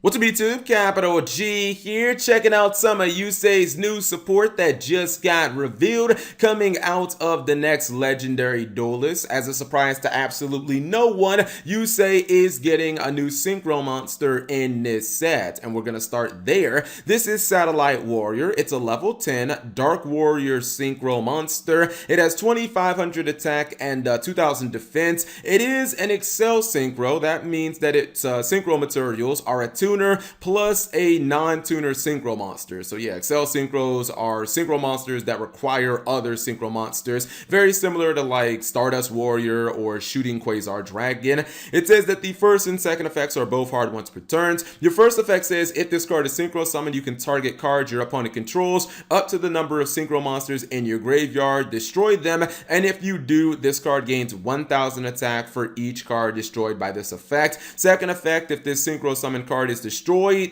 What's up YouTube, Capital G here, checking out some of Yusei's new support that just got revealed coming out of the next legendary duelist. As a surprise to absolutely no one, Yusei is getting a new Synchro monster in this set, and we're gonna start there. This is Satellite Warrior. It's a level 10 Dark Warrior Synchro monster. It has 2500 attack and 2000 defense. It is an Accel Synchro. That means that its Synchro materials are a tuner plus a non-tuner synchro monster. So yeah, Accel synchros are synchro monsters that require other synchro monsters, very similar to like Stardust Warrior or Shooting Quasar Dragon. It says that the first and second effects are both hard once per turn. Your first effect says if this card is synchro summoned, you can target cards your opponent controls up to the number of synchro monsters in your graveyard, destroy them, and if you do, this card gains 1000 attack for each card destroyed by this effect. Second effect, if this synchro summon card is destroyed,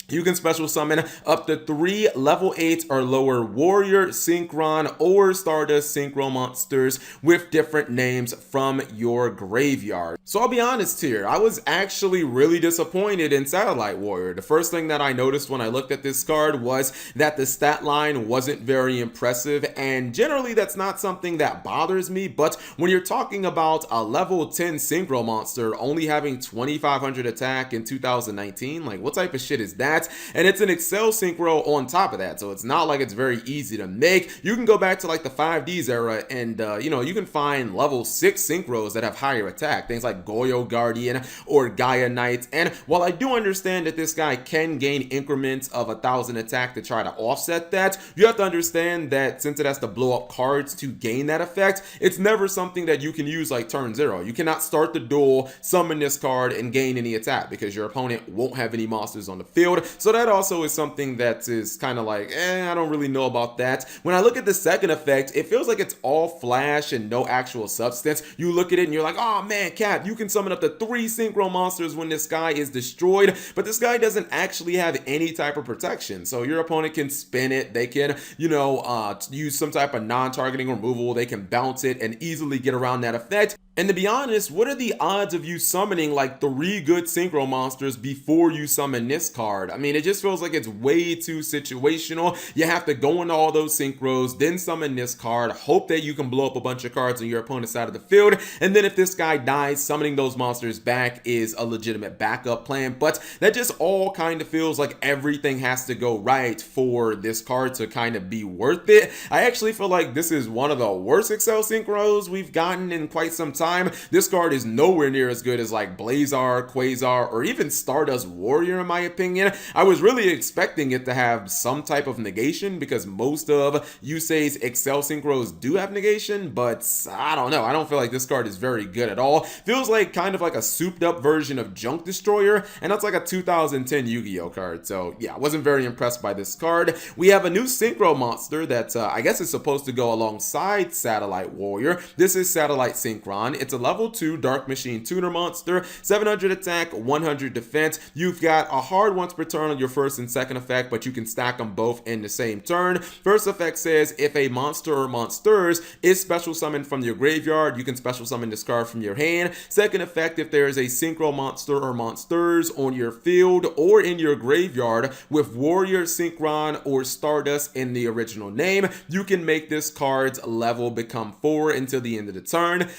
you can special summon up to 3 level 8 or lower Warrior, Synchron, or Stardust Synchro monsters with different names from your graveyard. So I'll be honest here, I was actually really disappointed in Satellite Warrior. The first thing that I noticed when I looked at this card was that the stat line wasn't very impressive, and generally that's not something that bothers me, but when you're talking about a level 10 Synchro monster only having 2500 attack in 2019, like what type of shit is that? And it's an Accel synchro on top of that, so it's not like it's very easy to make. You can go back to like the 5Ds era and you can find level 6 synchros that have higher attack, things like Goyo Guardian or Gaia Knight. And while I do understand that this guy can gain increments of 1000 attack to try to offset that, you have to understand that since it has to blow up cards to gain that effect, it's never something that you can use like turn 0. You cannot start the duel, summon this card, and gain any attack because your opponent won't have any monsters on the field. So that also is something that is kind of like, I don't really know about that. When I look at the second effect, it feels like it's all flash and no actual substance. You look at it and you're like, oh man, Cap, you can summon up to 3 synchro monsters when this guy is destroyed, but this guy doesn't actually have any type of protection. So your opponent can spin it, they can, use some type of non-targeting removal, they can bounce it and easily get around that effect. And to be honest, what are the odds of you summoning like 3 good synchro monsters before you summon this card? I mean, it just feels like it's way too situational. You have to go into all those synchros, then summon this card, hope that you can blow up a bunch of cards on your opponent's side of the field, and then if this guy dies, summoning those monsters back is a legitimate backup plan. But that just all kind of feels like everything has to go right for this card to kind of be worth it. I actually feel like this is one of the worst Accel synchros we've gotten in quite some time. This card is nowhere near as good as like Blazar, Quasar, or even Stardust Warrior in my opinion. I was really expecting it to have some type of negation because most of Yusei's Accel synchros do have negation, but I don't know. I don't feel like this card is very good at all. Feels like kind of like a souped up version of Junk Destroyer, and that's like a 2010 Yu-Gi-Oh card. So yeah, I wasn't very impressed by this card. We have a new synchro monster that I guess is supposed to go alongside Satellite Warrior. This is Satellite Synchron. It's a level 2 Dark Machine tuner monster, 700 attack, 100 defense. You've got a hard once per turn on your first and second effect, but you can stack them both in the same turn. First effect says if a monster or monsters is special summoned from your graveyard, you can special summon this card from your hand. Second effect, if there is a synchro monster or monsters on your field or in your graveyard with Warrior, Synchron, or Stardust in the original name, you can make this card's level become 4 until the end of the turn.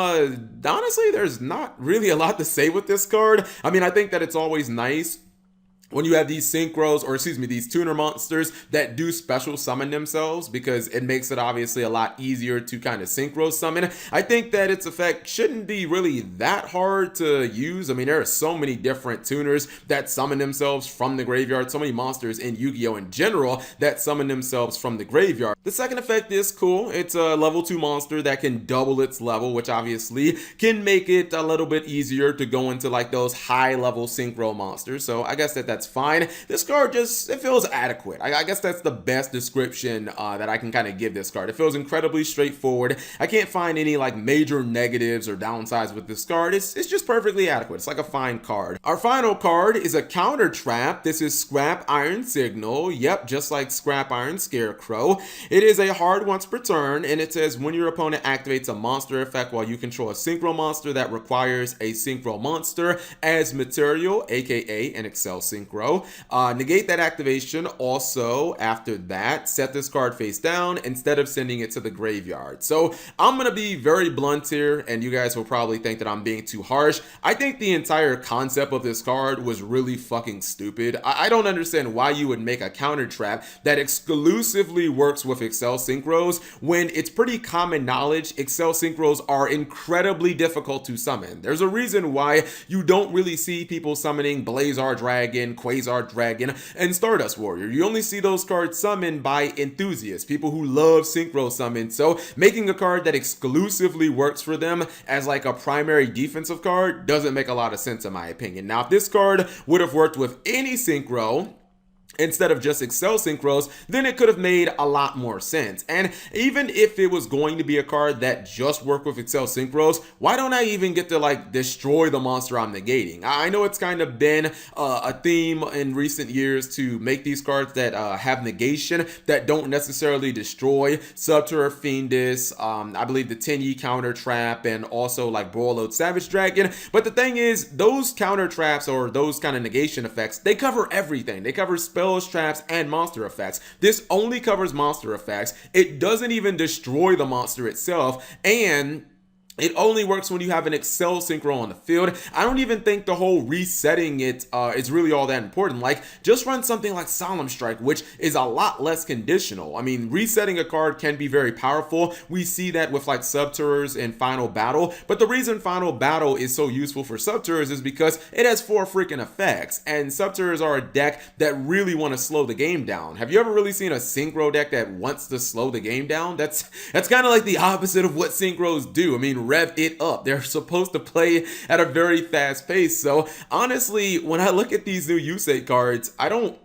Honestly, there's not really a lot to say with this card. I mean, I think that it's always nice when you have these synchros, or excuse me, these tuner monsters that do special summon themselves, because it makes it obviously a lot easier to kind of synchro summon. I think that its effect shouldn't be really that hard to use. I mean, there are so many different tuners that summon themselves from the graveyard, so many monsters in Yu-Gi-Oh! In general that summon themselves from the graveyard. The second effect is cool. It's a level 2 monster that can double its level, which obviously can make it a little bit easier to go into like those high level synchro monsters. So I guess that's that's fine. This card just, it feels adequate. I guess that's the best description that I can kind of give this card. It feels incredibly straightforward. I can't find any like major negatives or downsides with this card. It's just perfectly adequate. It's like a fine card. Our final card is a counter trap. This is Scrap Iron Signal. Yep, just like Scrap Iron Scarecrow. It is a hard once per turn, and it says when your opponent activates a monster effect while you control a Synchro monster that requires a Synchro monster as material, aka an Accel Synchro. Negate that activation. Also, after that, set this card face down instead of sending it to the graveyard. So I'm gonna be very blunt here, and you guys will probably think that I'm being too harsh. I think the entire concept of this card was really fucking stupid. I don't understand why you would make a counter trap that exclusively works with Accel Synchros when it's pretty common knowledge Accel Synchros are incredibly difficult to summon. There's a reason why you don't really see people summoning Blazar Dragon, Quasar Dragon, and Stardust Warrior. You only see those cards summoned by enthusiasts, people who love Synchro summon. So making a card that exclusively works for them as like a primary defensive card doesn't make a lot of sense in my opinion. Now, if this card would have worked with any Synchro instead of just Accel Synchros, then it could have made a lot more sense. And even if it was going to be a card that just worked with Accel Synchros, why don't I even get to like destroy the monster I'm negating? I know it's kind of been a theme in recent years to make these cards that have negation that don't necessarily destroy. Subterror Fiendus, I believe the 10E counter trap, and also like Broiled Savage Dragon. But the thing is, those counter traps or those kind of negation effects, they cover everything. They cover spells, traps, and monster effects. This only covers monster effects. It doesn't even destroy the monster itself, and it only works when you have an Accel Synchro on the field. I don't even think the whole resetting it is really all that important. Like, just run something like Solemn Strike, which is a lot less conditional. I mean, resetting a card can be very powerful. We see that with like Subterrors in Final Battle, but the reason Final Battle is so useful for Subterrors is because it has 4 freaking effects, and Subterrors are a deck that really want to slow the game down. Have you ever really seen a Synchro deck that wants to slow the game down? That's kind of like the opposite of what Synchros do. I mean, rev it up. They're supposed to play at a very fast pace. So honestly, when I look at these new Yusei cards, I don't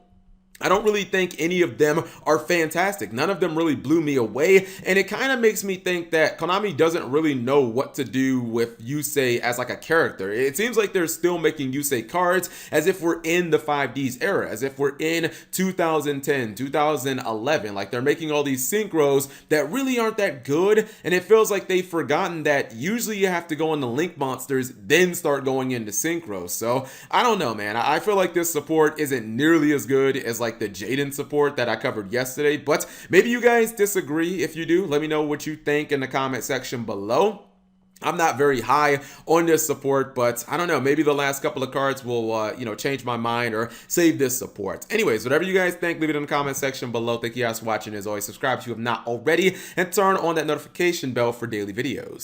really think any of them are fantastic. None of them really blew me away, and it kind of makes me think that Konami doesn't really know what to do with Yusei as like a character. It seems like they're still making Yusei cards as if we're in the 5Ds era, as if we're in 2010, 2011. Like, they're making all these Synchros that really aren't that good, and it feels like they've forgotten that usually you have to go into Link monsters, then start going into Synchros. So I don't know, man. I feel like this support isn't nearly as good as like the Jaden support that I covered yesterday, but maybe you guys disagree. If you do, let me know what you think in the comment section below. I'm not very high on this support, but I don't know, maybe the last couple of cards will change my mind or save this support. Anyways, whatever you guys think, leave it in the comment section below. Thank you guys for watching. As always, subscribe if you have not already, and turn on that notification bell for daily videos.